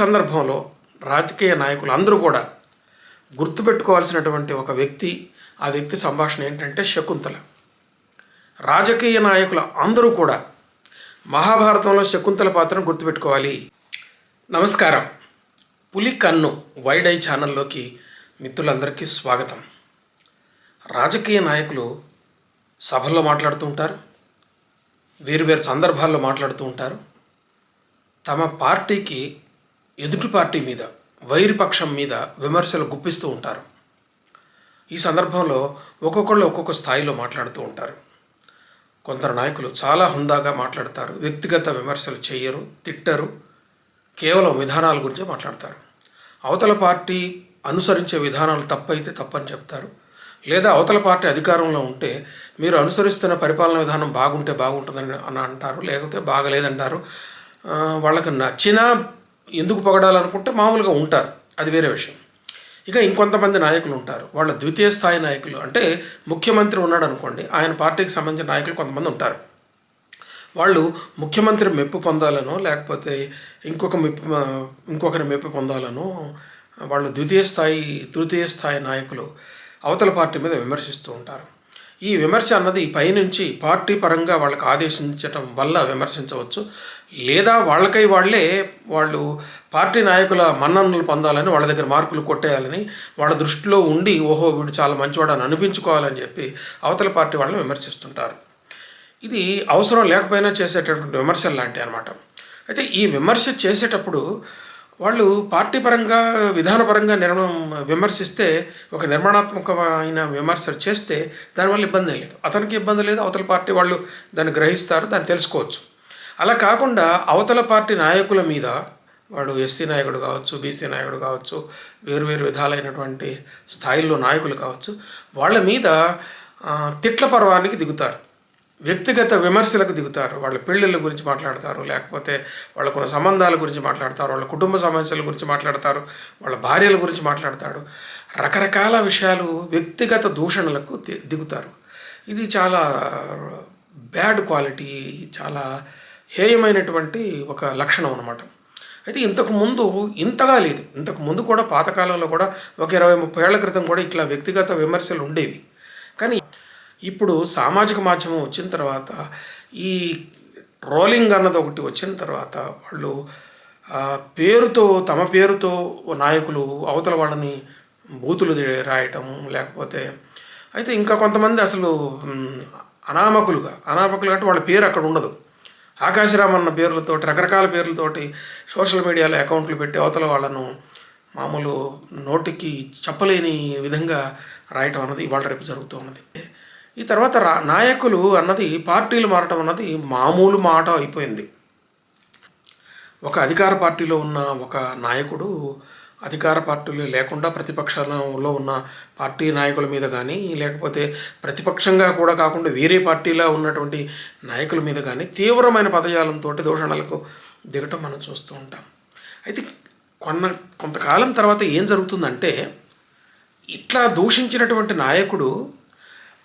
సందర్భంలో రాజకీయ నాయకులు అందరూ కూడా గుర్తుపెట్టుకోవాల్సినటువంటి ఒక వ్యక్తి, ఆ వ్యక్తి సంభాషణ ఏంటంటే శకుంతల. రాజకీయ నాయకులు అందరూ కూడా మహాభారతంలో శకుంతల పాత్రను గుర్తుపెట్టుకోవాలి. నమస్కారం. పులి కన్ను వైడ్ ఐ ఛానల్లోకి మిత్రులందరికీ స్వాగతం. రాజకీయ నాయకులు సభల్లో మాట్లాడుతూ ఉంటారు, వేరు సందర్భాల్లో మాట్లాడుతూ ఉంటారు. తమ పార్టీకి ఎదుటి పార్టీ మీద, వైరిపక్షం మీద విమర్శలు గుప్పిస్తూ ఉంటారు. ఈ సందర్భంలో ఒక్కొక్కళ్ళు ఒక్కొక్క స్థాయిలో మాట్లాడుతూ ఉంటారు. కొందరు నాయకులు చాలా హుందాగా మాట్లాడతారు, వ్యక్తిగత విమర్శలు చేయరు, తిట్టరు, కేవలం విధానాల గురించి మాట్లాడతారు. అవతల పార్టీ అనుసరించే విధానాలు తప్పైతే తప్పని చెప్తారు, లేదా అవతల పార్టీ అధికారంలో ఉంటే మీరు అనుసరిస్తున్న పరిపాలన విధానం బాగుంటే బాగుంటుందని అంటారు, లేకపోతే బాగలేదంటారు. వాళ్ళకి నచ్చినా ఎందుకు పొగడాలనుకుంటే మామూలుగా ఉంటారు, అది వేరే విషయం. ఇక ఇంకొంతమంది నాయకులు ఉంటారు, వాళ్ళ ద్వితీయ స్థాయి నాయకులు. అంటే ముఖ్యమంత్రి ఉన్నాడు అనుకోండి, ఆయన పార్టీకి సంబంధించిన నాయకులు కొంతమంది ఉంటారు. వాళ్ళు ముఖ్యమంత్రి మెప్పు పొందాలనో లేకపోతే ఇంకొకరి మెప్పు పొందాలనో వాళ్ళు తృతీయ స్థాయి నాయకులు అవతల పార్టీ మీద విమర్శిస్తూ ఉంటారు. ఈ విమర్శ అన్నది పైనుంచి పార్టీ పరంగా వాళ్ళకి ఆదేశించటం వల్ల విమర్శించవచ్చు, లేదా వాళ్ళు పార్టీ నాయకుల మన్ననలు పొందాలని, వాళ్ళ దగ్గర మార్కులు కొట్టేయాలని, వాళ్ళ దృష్టిలో ఉండి ఓహో వీడు చాలా మంచివాడు అని అనిపించుకోవాలని చెప్పి అవతల పార్టీ వాళ్ళని విమర్శిస్తుంటారు. ఇది అవసరం లేకపోయినా చేసేటటువంటి విమర్శలు లాంటివి అన్నమాట. అయితే ఈ విమర్శ చేసేటప్పుడు వాళ్ళు పార్టీ పరంగా, విధానపరంగా విమర్శిస్తే, ఒక నిర్మాణాత్మకమైన విమర్శ చేస్తే దానివల్ల ఇబ్బంది లేదు, అతనికి ఇబ్బంది లేదు, అవతల పార్టీ వాళ్ళు దాన్ని గ్రహిస్తారు, దాన్ని తెలుసుకోవచ్చు. అలా కాకుండా అవతల పార్టీ నాయకుల మీద, వాడు ఎస్సీ నాయకుడు కావచ్చు, బీసీ నాయకుడు కావచ్చు, వేరు విధాలైనటువంటి స్థాయిల్లో నాయకులు కావచ్చు, వాళ్ళ మీద తిట్ల పర్వానికి దిగుతారు, వ్యక్తిగత విమర్శలకు దిగుతారు. వాళ్ళ పెళ్ళిళ్ళ గురించి మాట్లాడతారు, లేకపోతే వాళ్ళకున్న సంబంధాల గురించి మాట్లాడతారు, వాళ్ళ కుటుంబ సమస్యల గురించి మాట్లాడతారు, వాళ్ళ భార్యల గురించి మాట్లాడతాడు. రకరకాల విషయాలు, వ్యక్తిగత దూషణలకు దిగుతారు. ఇది చాలా బ్యాడ్ క్వాలిటీ, చాలా హేయమైనటువంటి ఒక లక్షణం అన్నమాట. అయితే ఇంతకుముందు ఇంతగా లేదు. ఇంతకుముందు కూడా పాతకాలంలో కూడా ఒక 20-30 ఏళ్ల క్రితం కూడా ఇట్లా వ్యక్తిగత విమర్శలు ఉండేవి. కానీ ఇప్పుడు సామాజిక మాధ్యమం వచ్చిన తర్వాత, ఈ ట్రోలింగ్ అన్నది ఒకటి వచ్చిన తర్వాత, వాళ్ళు తమ పేరుతో నాయకులు అవతల వాళ్ళని బూతులు రాయటం, లేకపోతే అయితే ఇంకా కొంతమంది అసలు అనామకులుగా అంటే వాళ్ళ పేరు అక్కడ ఉండదు, ఆకాశరామ్ అన్న పేర్లతోటి, రకరకాల పేర్లతోటి సోషల్ మీడియాలో అకౌంట్లు పెట్టి అవతల వాళ్ళను మామూలు నోటికి చెప్పలేని విధంగా రాయటం అన్నది ఇవాళ రేపు జరుగుతూ ఉన్నది. ఈ తర్వాత నాయకులు అన్నది, పార్టీలు మారటం అన్నది మామూలు మాట అయిపోయింది. ఒక అధికార పార్టీలో ఉన్న ఒక నాయకుడు అధికార పార్టీలు లేకుండా ప్రతిపక్షంలో ఉన్న పార్టీ నాయకుల మీద కానీ, లేకపోతే ప్రతిపక్షంగా కూడా కాకుండా వేరే పార్టీలో ఉన్నటువంటి నాయకుల మీద కానీ తీవ్రమైన పదజాలంతో దూషణలకు దిగటం మనం చూస్తూ ఉంటాం. అయితే కొంతకాలం తర్వాత ఏం జరుగుతుందంటే, ఇట్లా దూషించినటువంటి నాయకుడు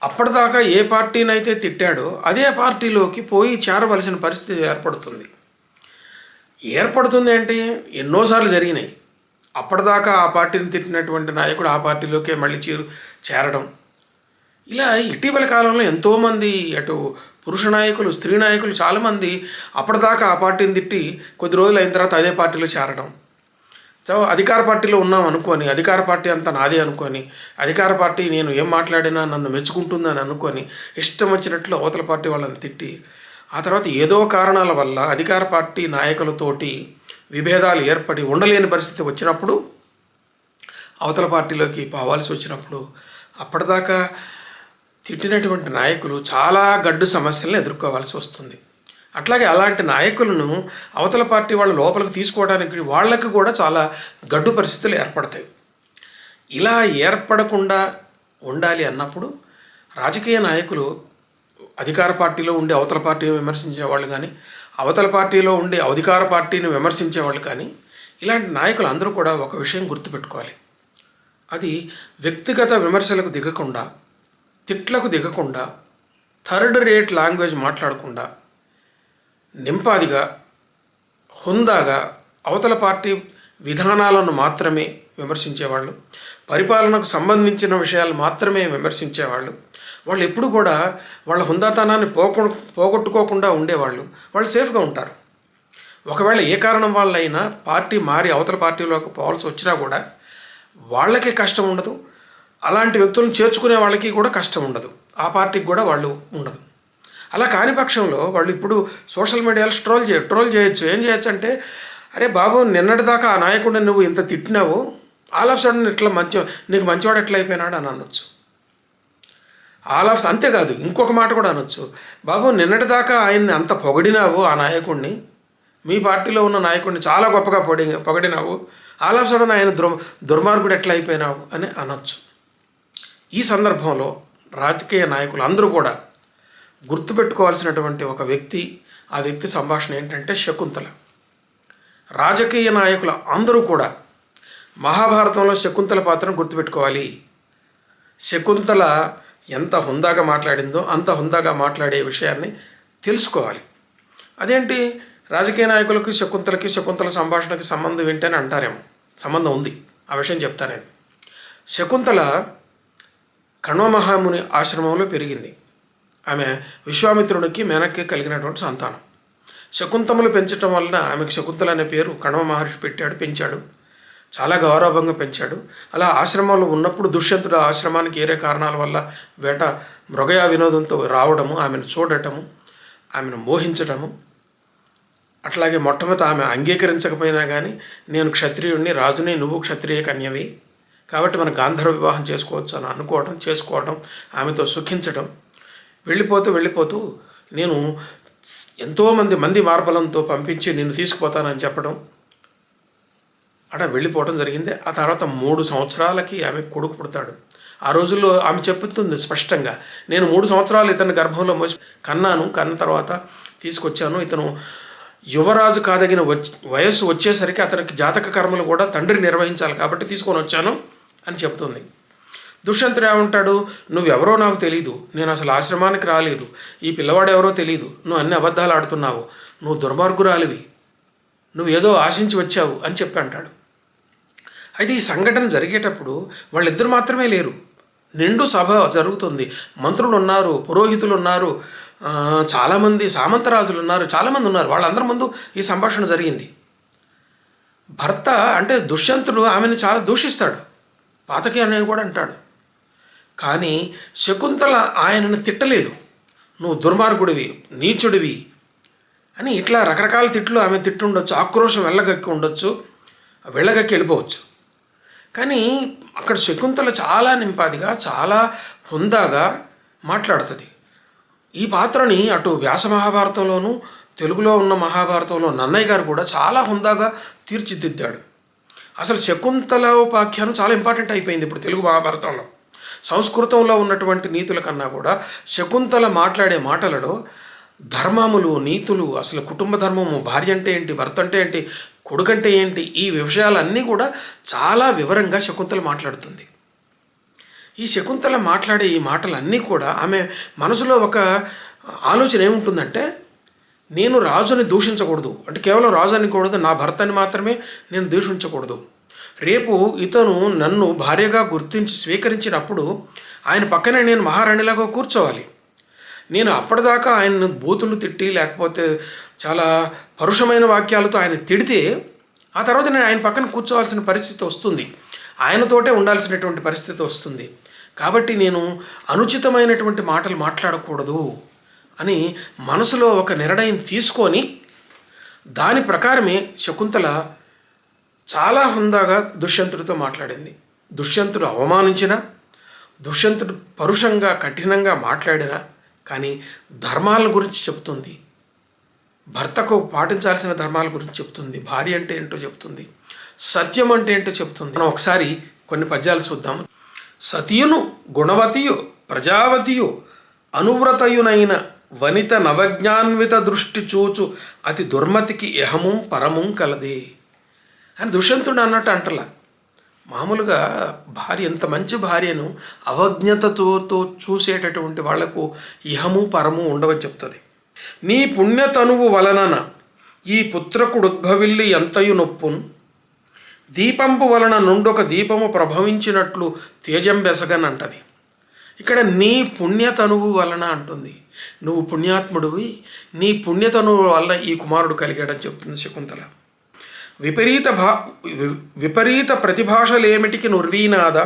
అప్పటిదాకా ఏ పార్టీనైతే తిట్టాడో అదే పార్టీలోకి పోయి చేరవలసిన పరిస్థితి ఏర్పడుతుంది అంటే ఎన్నోసార్లు జరిగినాయి. అప్పటిదాకా ఆ పార్టీని తిట్టినటువంటి నాయకుడు ఆ పార్టీలోకే మళ్ళీ చేరడం. ఇలా ఇటీవల కాలంలో ఎంతోమంది, అటు పురుష నాయకులు, స్త్రీ నాయకులు చాలామంది అప్పటిదాకా ఆ పార్టీని తిట్టి కొద్ది రోజులు అయిన తర్వాత అదే పార్టీలో చేరడం. అధికార పార్టీలో ఉన్నాం అనుకొని, అధికార పార్టీ అంతా నాదే అనుకొని, అధికార పార్టీ నేను ఏం మాట్లాడినా నన్ను మెచ్చుకుంటుందని అనుకొని ఇష్టం వచ్చినట్లు అవతల పార్టీ వాళ్ళని తిట్టి, ఆ తర్వాత ఏదో కారణాల వల్ల అధికార పార్టీ నాయకులతోటి విభేదాలు ఏర్పడి ఉండలేని పరిస్థితి వచ్చినప్పుడు, అవతల పార్టీలోకి పోవాల్సి వచ్చినప్పుడు, అప్పటిదాకా తిట్టినటువంటి నాయకులు చాలా గడ్డు సమస్యలను ఎదుర్కోవాల్సి వస్తుంది. అట్లాగే అలాంటి నాయకులను అవతల పార్టీ వాళ్ళ లోపలికి తీసుకోవడానికి వాళ్ళకి కూడా చాలా గడ్డు పరిస్థితులు ఏర్పడతాయి. ఇలా ఏర్పడకుండా ఉండాలి అన్నప్పుడు రాజకీయ నాయకులు అధికార పార్టీలో ఉండి అవతల పార్టీని విమర్శించేవాళ్ళు కానీ, అవతల పార్టీలో ఉండి అధికార పార్టీని విమర్శించేవాళ్ళు కానీ, ఇలాంటి నాయకులు అందరూ కూడా ఒక విషయం గుర్తుపెట్టుకోవాలి. అది వ్యక్తిగత విమర్శలకు దిగకుండా, తిట్లకు దిగకుండా, థర్డ్ రేట్ లాంగ్వేజ్ మాట్లాడకుండా, నింపాదిగా, హుందాగా అవతల పార్టీ విధానాలను మాత్రమే విమర్శించేవాళ్ళు, పరిపాలనకు సంబంధించిన విషయాలు మాత్రమే విమర్శించేవాళ్ళు. వాళ్ళు ఎప్పుడు కూడా వాళ్ళ హుందాతనాన్ని పోగొట్టుకోకుండా ఉండేవాళ్ళు. వాళ్ళు సేఫ్గా ఉంటారు. ఒకవేళ ఏ కారణం వల్లైనా పార్టీ మారి అవతల పార్టీలోకి పోవాల్సి వచ్చినా కూడా వాళ్ళకే కష్టం ఉండదు, అలాంటి వ్యక్తులను చేర్చుకునే వాళ్ళకి కూడా కష్టం ఉండదు, ఆ పార్టీకి కూడా వాళ్ళు ఉండదు. అలా కాని పక్షంలో వాళ్ళు ఇప్పుడు సోషల్ మీడియాలో ట్రోల్ చేయొచ్చు. ఏం చేయొచ్చు అంటే, అరే బాబు, నిన్నటిదాకా ఆ నాయకుడిని నువ్వు ఇంత తిట్టినావు, ఆల్ ఆఫ్ సడన్ ఇట్లా నీకు మంచివాడు ఎట్లా అయిపోయినాడు అని అనొచ్చు. అంతేకాదు, ఇంకొక మాట కూడా అనొచ్చు, బాబు నిన్నటిదాకా ఆయన్ని అంత పొగిడినావు, ఆ నాయకుడిని, మీ పార్టీలో ఉన్న నాయకుడిని చాలా గొప్పగా పొగిడినావు, ఆల్ ఆఫ్ సడన్ ఆయన దుర్మార్గుడు ఎట్లా అయిపోయినావు అని అనొచ్చు. ఈ సందర్భంలో రాజకీయ నాయకులు అందరూ కూడా గుర్తుపెట్టుకోవాల్సినటువంటి ఒక వ్యక్తి, ఆ వ్యక్తి సంభాషణ ఏంటంటే శకుంతల. రాజకీయ నాయకులు అందరూ కూడా మహాభారతంలో శకుంతల పాత్రను గుర్తుపెట్టుకోవాలి. శకుంతల ఎంత హుందాగా మాట్లాడిందో అంత హుందాగా మాట్లాడే విషయాన్ని తెలుసుకోవాలి. అదేంటి, రాజకీయ నాయకులకి శకుంతల సంభాషణకి సంబంధం ఏంటని అంటారేమో. సంబంధం ఉంది, ఆ విషయం చెప్తాను నేను. శకుంతల కణ్వ మహాముని ఆశ్రమంలో పెరిగింది. ఆమె విశ్వామిత్రుడికి మేనక్కి కలిగినటువంటి సంతానం. శకుంతములు పెంచడం వలన ఆమెకు శకుంతల అనే పేరు కణ్వ మహర్షి పెంచాడు. చాలా గౌరవంగా పెంచాడు. అలా ఆశ్రమంలో ఉన్నప్పుడు దుష్యంతుడు ఆశ్రమానికి ఏరే కారణాల వల్ల మృగయా వినోదంతో రావడము, ఆమెను చూడటము, ఆమెను మోహించడము, అట్లాగే మొట్టమొదట ఆమె అంగీకరించకపోయినా కానీ నేను క్షత్రియుడిని, రాజుని, నువ్వు క్షత్రియ కన్యవి, కాబట్టి మనం గాంధర్వ వివాహం చేసుకోవచ్చు అని చేసుకోవడం, ఆమెతో సుఖించడం, వెళ్ళిపోతూ నేను ఎంతోమంది మార్బలంతో పంపించి నిన్ను తీసుకుపోతానని చెప్పడం, అక్కడ వెళ్ళిపోవడం జరిగింది. ఆ తర్వాత 3 సంవత్సరాలకి ఆమె కొడుకు పుడతాడు. ఆ రోజుల్లో ఆమె చెప్తుంది స్పష్టంగా, నేను 3 సంవత్సరాలు ఇతని గర్భంలో కన్న తర్వాత తీసుకొచ్చాను. ఇతను యువరాజు కాదగిన వయస్సు వచ్చేసరికి అతనికి జాతక కర్మలు కూడా తండ్రి నిర్వహించాలి కాబట్టి తీసుకొని వచ్చాను అని చెప్తుంది. దుష్యంతుడు ఏమంటాడు, నువ్వెవరో నాకు తెలీదు, నేను అసలు ఆశ్రమానికి రాలేదు, ఈ పిల్లవాడు ఎవరో తెలీదు, నువ్వు అన్ని అబద్ధాలు ఆడుతున్నావు, నువ్వు దుర్మార్గురాలివి, నువ్వు ఏదో ఆశించి వచ్చావు అని చెప్పి అంటాడు. అయితే ఈ సంఘటన జరిగేటప్పుడు వాళ్ళిద్దరు మాత్రమే లేరు, నిండు సభ జరుగుతుంది. మంత్రులు ఉన్నారు, పురోహితులు ఉన్నారు, చాలామంది సామంతరాజులు ఉన్నారు, చాలామంది ఉన్నారు. వాళ్ళందరి ముందు ఈ సంభాషణ జరిగింది. భర్త అంటే దుష్యంతుడు ఆమెను చాలా దూషిస్తాడు, పాతకి అని కూడా అంటాడు. కానీ శకుంతల ఆయనను తిట్టలేదు, నువ్వు దుర్మార్గుడివి, నీచుడివి అని ఇట్లా రకరకాల తిట్లు ఆమె తిట్టుండొచ్చు, ఆక్రోశం వెళ్ళగక్కి వెళ్ళిపోవచ్చు. కానీ అక్కడ శకుంతల చాలా నింపాదిగా, చాలా హుందాగా మాట్లాడుతుంది. ఈ పాత్రని అటు వ్యాస మహాభారతంలోనూ తెలుగులో ఉన్న మహాభారతంలో నన్నయ్య గారు కూడా చాలా హుందాగా తీర్చిదిద్దాడు. అసలు శకుంతలోపాఖ్యానం చాలా ఇంపార్టెంట్ అయిపోయింది ఇప్పుడు తెలుగు మహాభారతంలో. సంస్కృతంలో ఉన్నటువంటి నీతుల కన్నా కూడా శకుంతల మాట్లాడే మాటలలో ధర్మములు, నీతులు, అసలు కుటుంబ ధర్మము, భార్య అంటే ఏంటి, భర్త అంటే ఏంటి, కొడుకంటే ఏంటి, ఈ విషయాలన్నీ కూడా చాలా వివరంగా శకుంతల మాట్లాడుతుంది. ఈ శకుంతల మాట్లాడే ఈ మాటలన్నీ కూడా ఆమె మనసులో ఒక ఆలోచన ఏముంటుందంటే, నేను రాజుని దూషించకూడదు, అంటే కేవలం రాజు అనకూడదు, నా భర్తని మాత్రమే నేను దూషించకూడదు. రేపు ఇతను నన్ను భార్యగా గుర్తించి స్వీకరించినప్పుడు ఆయన పక్కనే నేను మహారాణిలాగా కూర్చోవాలి. నేను అప్పటిదాకా ఆయన్ని బూతులు తిట్టి లేకపోతే చాలా పరుషమైన వాక్యాలతో ఆయన తిడితే ఆ తర్వాత నేను ఆయన పక్కన కూర్చోవాల్సిన పరిస్థితి వస్తుంది, ఆయనతోటే ఉండాల్సినటువంటి పరిస్థితి వస్తుంది. కాబట్టి నేను అనుచితమైనటువంటి మాటలు మాట్లాడకూడదు అని మనసులో ఒక నిర్ణయం తీసుకొని దాని ప్రకారమే శకుంతల చాలా హుందాగా దుష్యంతుడితో మాట్లాడింది. దుష్యంతుడు అవమానించిన, దుష్యంతుడు పరుషంగా కఠినంగా మాట్లాడినా కానీ ధర్మాల గురించి చెప్తుంది, భర్తకు పాటించాల్సిన ధర్మాల గురించి చెప్తుంది, భార్య అంటే ఏంటో చెప్తుంది, సత్యం అంటే ఏంటో చెప్తుంది. మనం ఒకసారి కొన్ని పద్యాలు చూద్దాము. సతియును గుణవతియు ప్రజావతియు అనువ్రతయునైన వనిత నవజ్ఞాన్విత దృష్టి చూచు అతి దుర్మతికి ఇహము పరము కలదే అని దుష్యంతుడు అన్నట్టు అంటలా. మామూలుగా భార్య, ఎంత మంచి భార్యను అవజ్ఞతతో చూసేటటువంటి వాళ్లకు ఇహము పరము ఉండవని చెప్తుంది. నీ పుణ్యతనువు వలనన ఈ పుత్రకుడుద్భవిల్లి ఎంతయు నొప్పును దీపంపు వలన నుండొక దీపము ప్రభవించినట్లు తేజం బెసగన్ అంటది. ఇక్కడ నీ పుణ్యతనువు వలన అంటుంది. నువ్వు పుణ్యాత్ముడివి, నీ పుణ్యతనువు వలన ఈ కుమారుడు కలిగాడని చెప్తుంది శకుంతల. విపరీత ప్రతిభాషలేమిటికి నుర్వీనాద,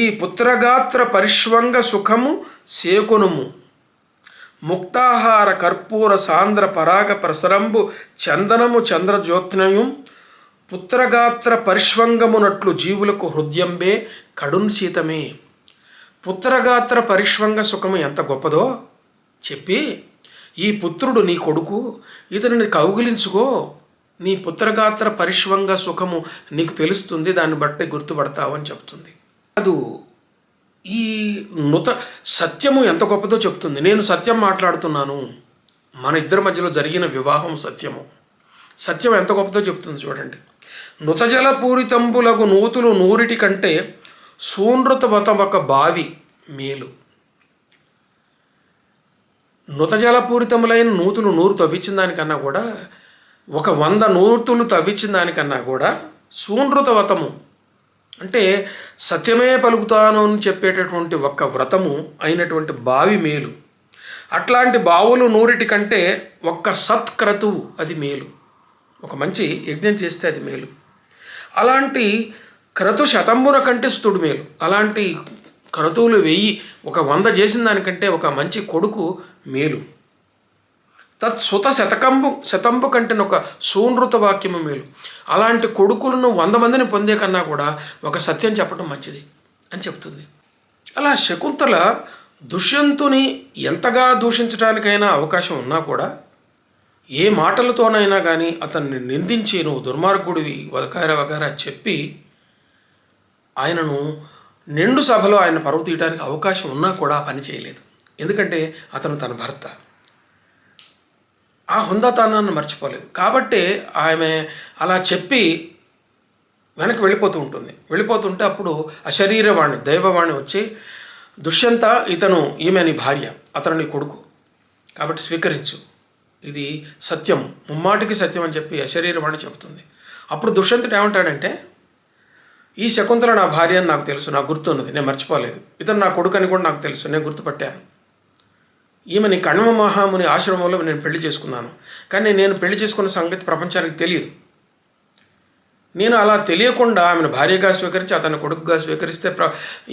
ఈ పుత్రగాత్ర పరిష్వంగ సుఖము సేకొనుము, ముక్తాహార కర్పూర సాంద్ర పరాగ ప్రసరంబు చందనము చంద్రజ్యోత్నయం, పుత్రగాత్ర పరిష్వంగమునట్లు జీవులకు హృదయంబే కడున్ శీతమే. పుత్రగాత్ర పరిష్వంగ సుఖము ఎంత గొప్పదో చెప్పి, ఈ పుత్రుడు నీ కొడుకు, ఇతనిని కౌగిలించుకో, నీ పుత్రగాత్ర పరిష్వంగ సుఖము నీకు తెలుస్తుంది, దాన్ని బట్టి గుర్తుపడతావు అని చెప్తుంది. అది ఈ సత్యము ఎంత గొప్పదో చెప్తుంది. నేను సత్యం మాట్లాడుతున్నాను, మన ఇద్దరి మధ్యలో జరిగిన వివాహం సత్యము. సత్యం ఎంత గొప్పదో చెప్తుంది చూడండి. నుతజల పూరితంబులగు నూతులు నూరిటి కంటే సూనృతవతమొక బావి మేలు. నుతజలపూరితములైన నూతులు నూరు తవ్వించిన దానికన్నా కూడా, 100 నూతులు తవ్వించిన దానికన్నా కూడా సూనృతవతము అంటే సత్యమే పలుకుతాను అని చెప్పేటటువంటి ఒక వ్రతము అయినటువంటి బావి మేలు. అట్లాంటి బావులు నూరిటి కంటే ఒక్క సత్క్రతువు అది మేలు. ఒక మంచి యజ్ఞం చేస్తే అది మేలు. అలాంటి క్రతు శతంబున కంటే స్తుడు మేలు. అలాంటి క్రతువులు 1000, 100 చేసిన దానికంటే ఒక మంచి కొడుకు మేలు. తత్ సుత శతంబు కంటే ఒక సూనృత వాక్యము మేలు. అలాంటి కొడుకులను 100 మందిని పొందే కన్నా కూడా ఒక సత్యం చెప్పడం మంచిది అని చెప్తుంది. అలా శకుంతల దుష్యంతుని ఎంతగా దూషించడానికైనా అవకాశం ఉన్నా కూడా, ఏ మాటలతోనైనా కానీ అతన్ని నిందించి నువ్వు దుర్మార్గుడివి వగైరా చెప్పి ఆయనను నిండు సభలో ఆయన పరువు తీయడానికి అవకాశం ఉన్నా కూడా పని చేయలేదు. ఎందుకంటే అతను తన భర్త, ఆ హుందాతనాన్ని మర్చిపోలేదు. కాబట్టి ఆమె అలా చెప్పి వెనక్కి వెళ్ళిపోతుంటే అప్పుడు అశరీరవాణి దైవవాణి వచ్చి, దుష్యంత, ఈమె నీ భార్య, అతను నీ కొడుకు, కాబట్టి స్వీకరించు, ఇది సత్యం, ముమ్మాటికి సత్యం అని చెప్పి అశరీరవాణి చెబుతుంది. అప్పుడు దుష్యంతుడు ఏమంటాడంటే, ఈ శకుంతల నా భార్య అని నాకు తెలుసు, నాకు గుర్తున్నది, నేను మర్చిపోలేదు. ఇతను నా కొడుకు అని కూడా నాకు తెలుసు, నేను గుర్తుపట్టాను. ఈమెని కణ్వ మహాముని ఆశ్రమంలో నేను పెళ్లి చేసుకున్నాను, కానీ నేను పెళ్లి చేసుకున్న సంగతి ప్రపంచానికి తెలియదు. నేను అలా తెలియకుండా ఆమెను భార్యగా స్వీకరించి అతని కొడుకుగా స్వీకరిస్తే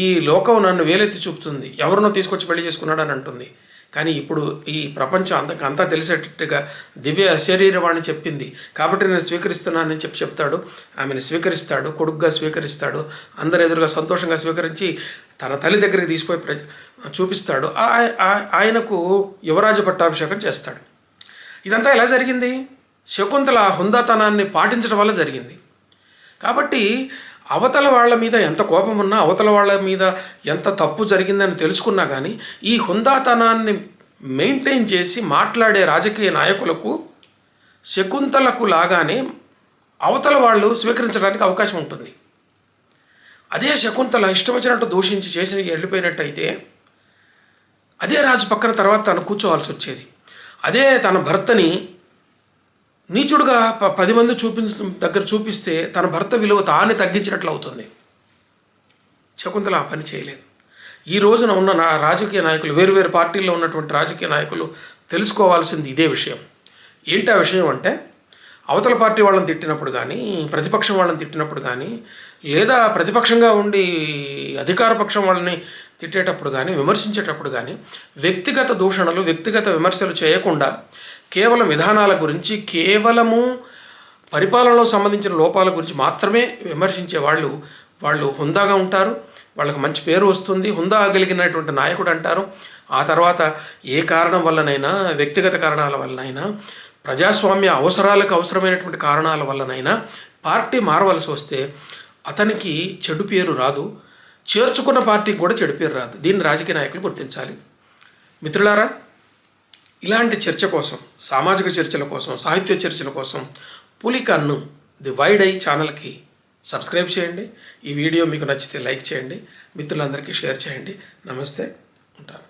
ఈ లోకం నన్ను వేలెత్తి చూపుతుంది, ఎవరినో తీసుకొచ్చి పెళ్లి చేసుకున్నాడు అని అంటుంది. కానీ ఇప్పుడు ఈ ప్రపంచం అంతా తెలిసేటట్టుగా దివ్య శరీరవాణి చెప్పింది, కాబట్టి నేను స్వీకరిస్తున్నానని చెప్తాడు. ఆమెను స్వీకరిస్తాడు, కొడుకుగా స్వీకరిస్తాడు, అందరు ఎదురుగా సంతోషంగా స్వీకరించి తన తల్లి దగ్గరికి తీసిపోయి చూపిస్తాడు. ఆయనకు యువరాజ పట్టాభిషేకం చేస్తాడు. ఇదంతా ఎలా జరిగింది? శకుంతల హుందాతనాన్ని పాటించడం వల్ల జరిగింది. కాబట్టి అవతల వాళ్ళ మీద ఎంత కోపం ఉన్నా, అవతల వాళ్ళ మీద ఎంత తప్పు జరిగిందని తెలుసుకున్నా కానీ ఈ హుందాతనాన్ని మెయింటైన్ చేసి మాట్లాడే రాజకీయ నాయకులకు శకుంతలకు లాగానే అవతల వాళ్ళు స్వీకరించడానికి అవకాశం ఉంటుంది. అదే శకుంతల ఇష్టం వచ్చినట్టు దూషించి చేసి వెళ్ళిపోయినట్టయితే అదే రాజు పక్కన తర్వాత తను కూర్చోవాల్సి వచ్చేది. అదే తన భర్తని నీచుడుగా 10 మంది దగ్గర చూపిస్తే తన భర్త విలువ తానే తగ్గించినట్లు అవుతుంది. శకుంతల ఆ పని చేయలేదు. ఈ రోజున ఉన్న రాజకీయ నాయకులు, వేరు పార్టీల్లో ఉన్నటువంటి రాజకీయ నాయకులు తెలుసుకోవాల్సింది ఇదే విషయం. ఏంటి ఆ విషయం అంటే, అవతల పార్టీ వాళ్ళని తిట్టినప్పుడు కానీ, ప్రతిపక్షం వాళ్ళని తిట్టినప్పుడు కానీ, లేదా ప్రతిపక్షంగా ఉండి అధికార పక్షం వాళ్ళని తిట్టేటప్పుడు కానీ, విమర్శించేటప్పుడు కానీ వ్యక్తిగత దూషణలు, వ్యక్తిగత విమర్శలు చేయకుండా కేవలం విధానాల గురించి, కేవలము పరిపాలనలో సంబంధించిన లోపాల గురించి మాత్రమే విమర్శించే వాళ్ళు హుందాగా ఉంటారు. వాళ్ళకి మంచి పేరు వస్తుంది, హుందా కలిగినటువంటి నాయకుడు అంటారు. ఆ తర్వాత ఏ కారణం వల్లనైనా, వ్యక్తిగత కారణాల వల్లనైనా, ప్రజాస్వామ్య అవసరాలకు అవసరమైనటువంటి కారణాల వల్లనైనా పార్టీ మారవలసి వస్తే అతనికి చెడు పేరు రాదు, చేర్చుకున్న పార్టీకి కూడా చెడు పేరు రాదు. దీన్ని రాజకీయ నాయకులు గుర్తించాలి. మిత్రులారా, ఇలాంటి చర్చ కోసం, సామాజిక చర్చల కోసం, సాహిత్య చర్చల కోసం పులికన్ను ది వైడ్ ఐ ఛానల్కి సబ్స్క్రైబ్ చేయండి. ఈ వీడియో మీకు నచ్చితే లైక్ చేయండి, మిత్రులందరికీ షేర్ చేయండి. నమస్తే, ఉంటాను.